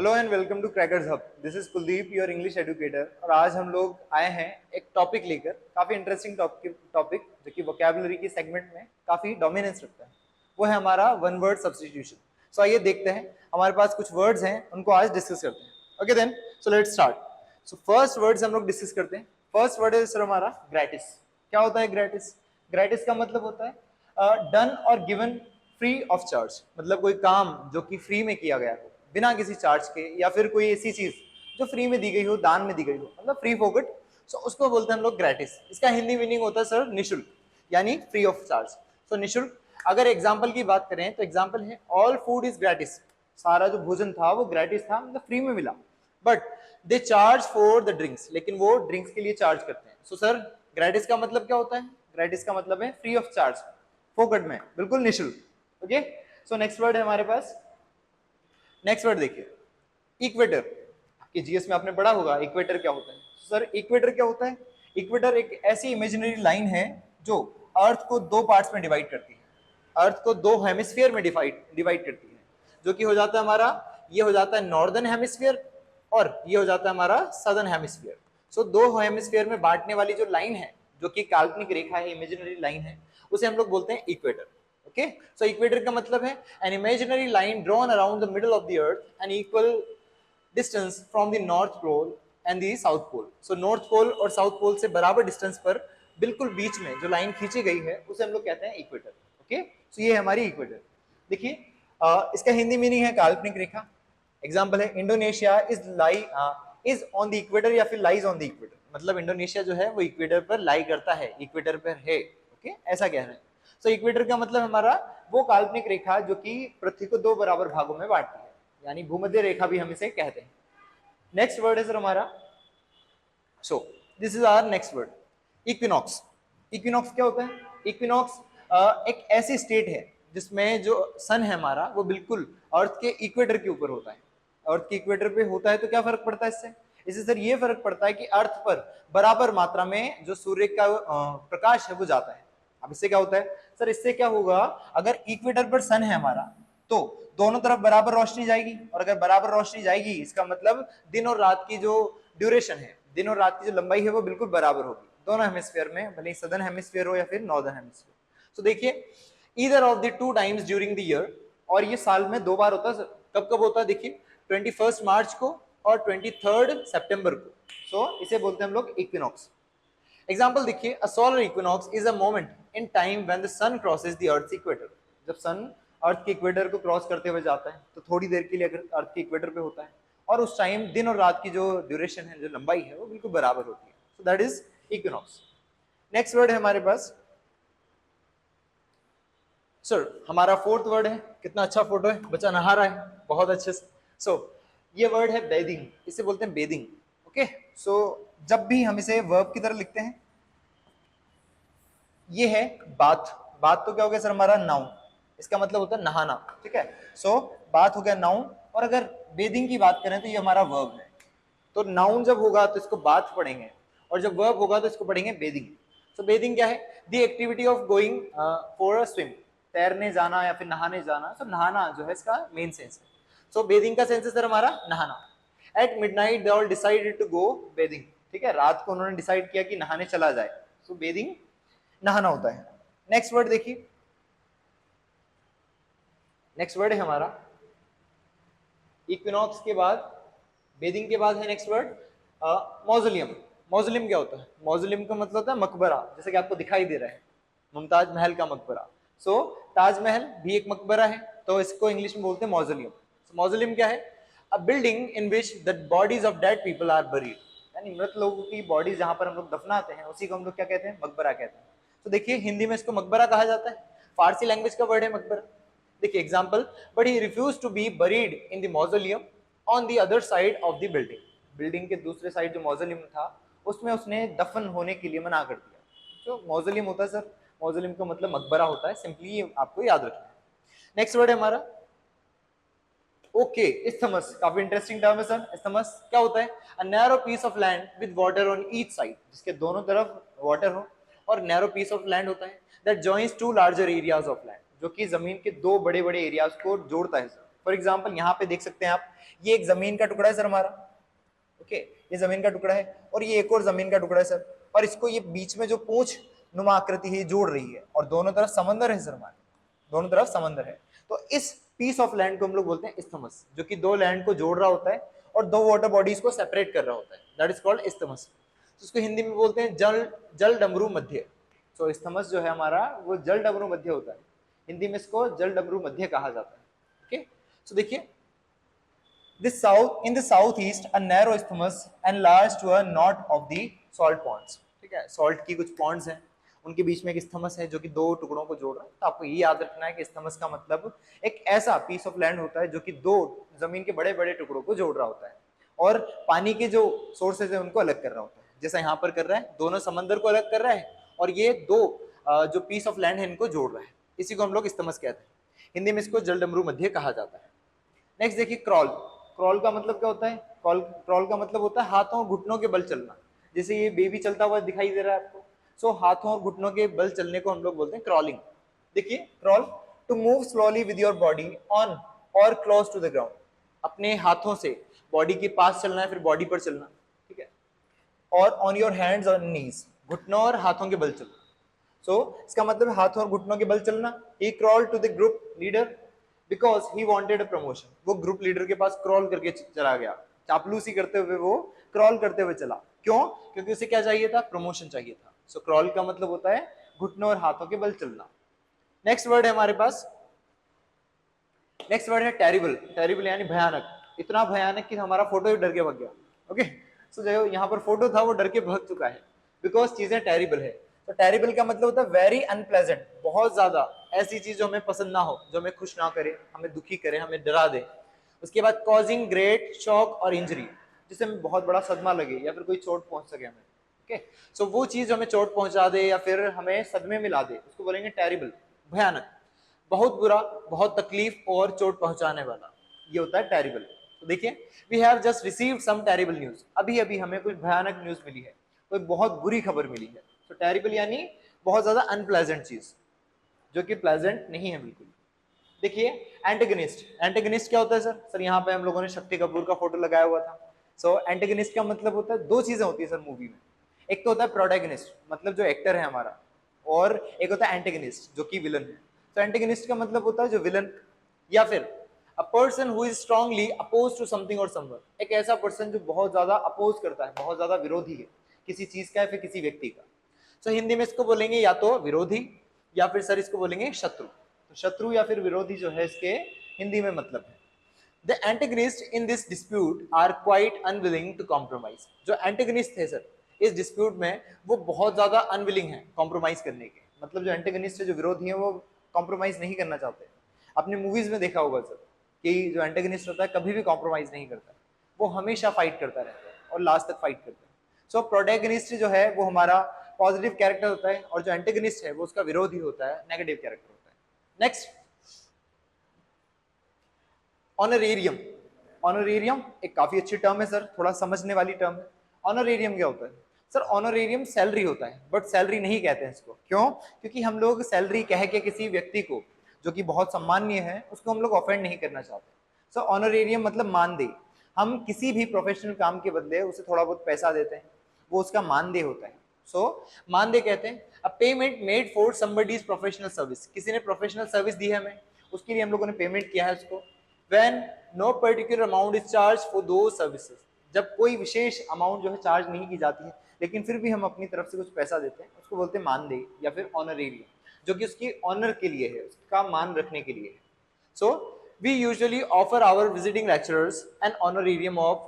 Hello and welcome to Crackers Hub. This is Kuldeep, your English educator. और आज हम लोग आए हैं एक टॉपिक लेकर, काफी इंटरेस्टिंग टॉपिक जो कि वोकैबुलरी की सेगमेंट में काफी डोमिनेंस रखता है। वो है हमारा वन वर्ड सब्स्टिट्यूशन। सो आइए देखते हैं, हमारे पास कुछ वर्ड्स हैं, उनको आज डिस्कस करते हैं। Okay then, so let's start. So first words हम लोग डिस्कस करते हैं। फर्स्ट वर्ड है सर हमारा ग्रेटिस। क्या होता है ग्रेटिस? ग्रेटिस का मतलब होता है डन और गिवन फ्री ऑफ चार्ज। मतलब कोई काम जो कि फ्री में किया गया हो, बिना किसी चार्ज के, या फिर कोई ऐसी चीज जो फ्री में दी गई हो, दान में दी गई हो, मतलब फ्री फॉरगट। सो उसको बोलते हैं हम लोग ग्रेटिस। इसका हिंदी मीनिंग होता है सर निशुल्क, यानी फ्री ऑफ चार्ज। सो निशुल्क। अगर एग्जाम्पल की बात करें तो एग्जाम्पल है ऑल फूड इज ग्रेटिस। सारा जो भोजन था वो ग्रेटिस था, मतलब फ्री में मिला। But they charge for the drinks, लेकिन वो ड्रिंक्स के लिए चार्ज करते हैं। सो सर ग्रेटिस का मतलब क्या होता है? ग्रेटिस का मतलब है फ्री ऑफ चार्ज, फोकट में, बिल्कुल निशुल्क। ओके, सो नेक्स्ट वर्ड है हमारे पास। नेक्स्ट वर्ड देखिए, इक्वेटर। आपके जीएस में आपने पढ़ा होगा इक्वेटर क्या होता है। सर इक्वेटर क्या होता है? इक्वेटर एक ऐसी इमेजिनरी लाइन है जो अर्थ को दो पार्ट्स में डिवाइड करती है, अर्थ को दो हेमिस्फीयर में डिवाइड करती है। जो कि हो जाता है हमारा, ये हो जाता है नॉर्दर्न हेमिस्फीयर और ये हो जाता है हमारा सदर्न हेमिस्फीयर। सो दो हेमिस्फीयर में बांटने वाली जो लाइन है, जो कि काल्पनिक रेखा है, इमेजिनरी लाइन है, उसे हम लोग बोलते हैं इक्वेटर। ओके, सो इक्वेटर का मतलब है an imaginary line drawn around the middle of the earth and equal distance from the north pole and the south pole. So north pole और साउथ पोल से बराबर डिस्टेंस पर बिल्कुल बीच में जो लाइन खींची गई है उसे हम लोग कहते हैं इक्वेटर। ओके, सो ये है हमारी इक्वेटर। देखिए इसका हिंदी मीनिंग है काल्पनिक रेखा। एग्जाम्पल है Indonesia is on the equator, या फिर लाइज ऑन द इक्वेटर। मतलब इंडोनेशिया जो है वो इक्वेटर पर लाई करता है, इक्वेटर पर है। ओके, ऐसा कह रहे हैं। सो इक्वेटर का मतलब हमारा वो काल्पनिक रेखा जो कि पृथ्वी को दो बराबर भागों में बांटती है, यानी भूमध्य रेखा भी हम इसे कहते हैं। नेक्स्ट वर्ड है सर हमारा, so this is our next word, equinox. Equinox क्या होता है? इक्विनॉक्स एक ऐसी स्टेट है जिसमें जो सन है हमारा वो बिल्कुल अर्थ के इक्वेटर के ऊपर होता है। अर्थ के इक्वेटर पे होता है तो क्या फर्क पड़ता है इससे? इससे सर ये फर्क पड़ता है कि अर्थ पर बराबर मात्रा में जो सूर्य का प्रकाश है वो जाता है। अब इससे क्या होता है सर? इससे क्या होगा, अगर इक्वेटर पर सन है हमारा तो दोनों तरफ बराबर रोशनी जाएगी, और अगर बराबर रोशनी जाएगी इसका मतलब दिन और रात की जो ड्यूरेशन है, दिन और रात की जो लंबाई है वो बिल्कुल बराबर होगी दोनों हेमिस्फीयर में, भले सदर्न हेमिस्फीयर हो या फिर नॉर्दर्न हेमिस्फीयर। तो देखिए either of the two times during the year, और ये साल में दो बार होता है। कब कब होता है? देखिए 21 मार्च को और 23 सितंबर को। सो इसे बोलते हैं हम लोग इक्विनॉक्स। एग्जाम्पल देखिए, a solar equinox is a moment in time when the sun crosses the earth equator. जब सन अर्थ के इक्वेटर को क्रॉस करते हुए जाता है तो थोड़ी देर के लिए अगर अर्थ के इक्वेटर पे होता है, और उस टाइम दिन और रात की जो ड्यूरेशन है, जो लंबाई है, वो बिल्कुल बराबर होती है। So that is equinox. Next word है हमारे पास सर, हमारा फोर्थ वर्ड है। कितना अच्छा फोटो है, बच्चा नहा रहा है बहुत अच्छे से। सो ये वर्ड है बेदिंग, इसे बोलते हैं बेदिंग। ओके, सो जब भी हम इसे वर्ब की तरह लिखते हैं, ये है बाथ। बाथ तो क्या हो गया सर हमारा? नाउन। इसका मतलब होता है नहाना। ठीक है, सो बाथ हो गया नाउन, और अगर बेदिंग की बात करें तो ये हमारा वर्ब है। तो नाउन जब होगा तो इसको बाथ पढ़ेंगे, और जब वर्ब होगा तो इसको पढ़ेंगे बेदिंग। सो बेदिंग क्या है? The activity of going for a swim, तैरने जाना या फिर नहाने जाना। सो नहाना जो है इसका मेन सेंस है। सो बेदिंग का सेंस है सर हमारा नहाना। At midnight they all decided to go bathing. ठीक है, रात को उन्होंने डिसाइड किया कि नहाने चला जाए। सो बेदिंग नहाना होता है। नेक्स्ट वर्ड देखिए, नेक्स्ट वर्ड है हमारा इक्विनॉक्स के बाद, बेदिंग के बाद है नेक्स्ट वर्ड मौजोलियम। मौजोलियम क्या होता है? मौजोलियम का मतलब होता है मकबरा, जैसे कि आपको दिखाई दे रहा है मुमताज महल का मकबरा। सो ताजमहल भी एक मकबरा है, तो इसको इंग्लिश में बोलते हैं मौजोलियम। मौजोलियम क्या है? A building in which the bodies of dead people are buried, यानी मृत लोगों की बॉडीज जहां पर हम लोग दफनाते हैं उसी को हम लोग क्या कहते हैं? मकबरा कहते हैं। तो देखिए हिंदी में इसको मकबरा कहा जाता है, फारसी लैंग्वेज का वर्ड है मकबरा। देखिए example, but he refuse to be buried in the mausoleum on the other side of the building. Building के दूसरे साइड जो मौजोलियम था उसमें उसने दफन होने के लिए मना कर दिया। जो मौजोलियम होता है सर, मौजोलियम का मतलब मकबरा होता है, सिंपली आपको याद रखना है। नेक्स्ट वर्ड है हमारा ओके, इस्थमस। काफी इंटरेस्टिंग टर्म है सर। इस्थमस क्या होता है? A narrow piece of land with water on each side, जिसके दोनों तरफ वाटर हो और नैरो पीस ऑफ लैंड होता है that joins to larger areas of land, जो कि जमीन के दो बड़े बड़े एरियाज को जोड़ता है सर। फॉर एग्जाम्पल यहाँ पे देख सकते हैं आप, ये एक जमीन का टुकड़ा है सर हमारा, ओके, ये जमीन का टुकड़ा है, और ये एक और जमीन का टुकड़ा है सर, और इसको ये बीच में जो पूंछ नुमा आकृति है जोड़ रही है, और दोनों तरफ समंदर है सर हमारे, दोनों तरफ समंदर है। तो इस पीस ऑफ लैंड को हम लोग बोलते हैं इस्थमस, जो कि दो लैंड को जोड़ रहा होता है और दो वाटर बॉडीज को सेपरेट कर रहा होता है, दैट इज कॉल्ड इस्थमस। तो इसको हिंदी में बोलते हैं जल डमरू मध्य। तो इस्थमस जो है हमारा वो जल डमरू मध्य होता है, हिंदी में इसको जल डमरू मध्य कहा जाता है। ओके, सो देखिए, in the southeast a narrow isthmus enlarged to a knot of the salt ponds। ठीक है, सॉल्ट की कुछ पॉन्ड्स हैं, उनके बीच में एक इस्थमस है जो कि दो टुकड़ों को जोड़ रहा है। तो आपको ये याद रखना है कि इस्थमस का मतलब एक ऐसा पीस ऑफ लैंड होता है जो कि दो जमीन के बड़े बड़े टुकड़ों को जोड़ रहा होता है और पानी के जो सोर्सेज है उनको अलग कर रहा होता है, जैसा यहाँ पर कर रहा है, दोनों समंदर को अलग कर रहा है और ये दो जो पीस ऑफ लैंड है इनको जोड़ रहा है, इसी को हम लोग इस्थमस कहते हैं। हिंदी में इसको जल डमरू मध्य कहा जाता है। नेक्स्ट देखिए, क्रॉल। क्रॉल का मतलब क्या होता है? क्रॉल का मतलब होता है हाथों और घुटनों के बल चलना। जैसे ये बेबी चलता हुआ दिखाई दे रहा है आपको, सो हाथों और घुटनों के बल चलने को हम लोग बोलते हैं क्रॉलिंग। देखिए, crawl, to move slowly with your body on और क्लोज टू द ग्राउंड। अपने हाथों से बॉडी के पास चलना है, फिर बॉडी पर चलना, ठीक है, और ऑन योर हैंड्स और नीज, घुटनों और हाथों के बल चलना। सो इसका मतलब हाथों और घुटनों के बल चलना। He crawl to the group leader because he wanted a promotion. वो ग्रुप लीडर के पास क्रॉल करके चला गया, चापलूसी करते हुए वो क्रॉल करते हुए चला। क्यों? क्योंकि उसे क्या चाहिए था? प्रमोशन चाहिए था। सो क्रॉल का मतलब होता है घुटनों और हाथों के बल चलना। नेक्स्ट वर्ड है हमारे पास, नेक्स्ट वर्ड है टेरिबल। टेरिबल यानी भयानक, इतना भयानक कि हमारा फोटो ही डर के भाग गया। ओके, सो जो यहाँ पर फोटो था वो डर के भाग चुका है, बिकॉज चीजें टेरिबल है। तो टेरिबल का मतलब होता है वेरी अनप्लेजेंट, बहुत ज्यादा ऐसी चीज जो हमें पसंद ना हो, जो हमें खुश ना करे, हमें दुखी करे, हमें डरा दे। उसके बाद कॉजिंग ग्रेट शॉक और इंजरी, जिससे हमें बहुत बड़ा सदमा लगे या फिर कोई चोट पहुंच सके हमें। ओके, सो वो चीज हमें चोट पहुंचा दे या फिर हमें सदमे में ला दे, उसको बोलेंगे टेरिबल, भयानक, बहुत बुरा, बहुत तकलीफ और चोट पहुंचाने वाला, ये होता है टेरिबल। तो देखिए, we have just received some terrible news, अभी अभी हमें कोई भयानक न्यूज मिली है, कोई बहुत बुरी खबर मिली है। तो टेरिबल यानी बहुत ज्यादा अनप्लेजेंट चीज, जो कि प्लेजेंट नहीं है बिल्कुल। देखिए, एंटेगनिस्ट। एंटेगनिस्ट क्या होता है सर? सर यहाँ पे हम लोगों ने शक्ति कपूर का फोटो लगाया हुआ था। सो एंटेगनिस्ट का मतलब होता है, दो चीजें होती है सर मूवी में, एक तो होता है प्रोटैगनिस्ट, मतलब जो एक्टर है हमारा, और एक होता है एंटेगनिस्ट, जो कि विलन है। तो एंटेगनिस्ट का मतलब होता है जो विलन, या फिर a person who is strongly oppose to something और समवन, एक ऐसा पर्सन जो बहुत ज्यादा अपोज करता है, बहुत ज्यादा विरोधी है किसी चीज का या फिर किसी व्यक्ति का। तो हिंदी में इसको बोलेंगे या तो विरोधी या फिर सर इसको बोलेंगे शत्रु। तो शत्रु या फिर विरोधी जो है इसके हिंदी में मतलब है। The antagonist in this dispute are quite unwilling to compromise. जो एंटेगनिस्ट थे सर इस डिस्प्यूट में, वो बहुत ज्यादा अनविलिंग है कॉम्प्रोमाइज करने के। मतलब जो एंटेगनिस्ट है, जो विरोधी है, वो कॉम्प्रोमाइज नहीं करना चाहते। आपने मूवीज में देखा होगा सर कि जो एंटेगनिस्ट होता है कभी भी कॉम्प्रोमाइज नहीं करता, वो हमेशा फाइट करता रहता है और लास्ट तक फाइट करता है। सो प्रोटैगनिस्ट जो है वो हमारा पॉजिटिव कैरेक्टर होता है और जो एंटेगनिस्ट है वो उसका विरोधी होता है, नेगेटिव कैरेक्टर होता है। Next, honorarium. ऑनरेरियम एक काफी अच्छी टर्म है सर, थोड़ा समझने वाली टर्म है। ऑनरेरियम क्या होता है? सर ऑनरेरियम सैलरी होता है, बट सैलरी नहीं कहते हैं इसको। क्यों? क्योंकि हम लोग सैलरी कह के किसी व्यक्ति को जो कि बहुत सम्माननीय है उसको हम लोग ऑफेंड नहीं करना चाहते। सो ऑनरेरियम मतलब मानदेय। हम किसी भी प्रोफेशनल काम के बदले उसे थोड़ा बहुत पैसा देते हैं, वो उसका मानदेय होता है। सो मानदेय कहते हैं अ payment made for somebody's professional service. किसी ने प्रोफेशनल सर्विस दी है हमें, उसके लिए हम लोगों ने पेमेंट किया है उसको। When no particular amount is charged for those services, जब कोई विशेष अमाउंट जो है चार्ज नहीं की जाती है लेकिन फिर भी हम अपनी तरफ से कुछ पैसा देते हैं, उसको बोलते हैं मानदेय या फिर ऑनरेरियम, जो कि उसकी ऑनर के लिए है, उसका मान रखने के लिए है। So we usually offer our visiting lecturers an honorarium of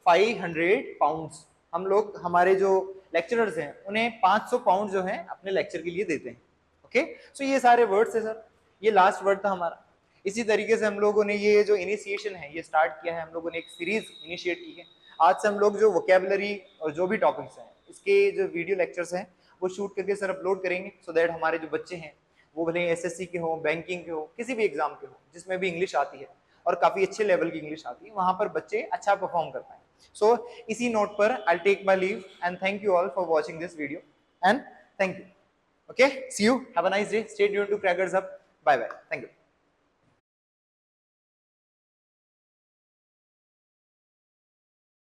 500 pounds. हम लोग हमारे जो लेक्चरर्स हैं उन्हें 500 पाउंड जो है अपने लेक्चर के लिए देते हैं। ओके, सो ये सारे वर्ड्स है सर, ये लास्ट वर्ड था हमारा। इसी तरीके से हम लोगों ने ये जो इनिशिएशन है ये स्टार्ट किया है, हम लोगों ने एक सीरीज इनिशिएट की है। आज से हम लोग जो वोकेबलरी और जो भी टॉपिक्स हैं इसके जो वीडियो लेक्चर्स हैं वो शूट करके सर अपलोड करेंगे, सो दैट हमारे जो बच्चे हैं वो भले एसएससी के हो, बैंकिंग के हो, किसी भी एग्जाम के हो जिसमें भी इंग्लिश आती है और काफी अच्छे लेवल की इंग्लिश आती है, वहां पर बच्चे अच्छा परफॉर्म कर पाए। सो इसी नोट पर I take my leave and thank you all for watching this video and thank you. Okay, see you, have a nice day, stay tuned to Crackers Hub, bye bye, thank you.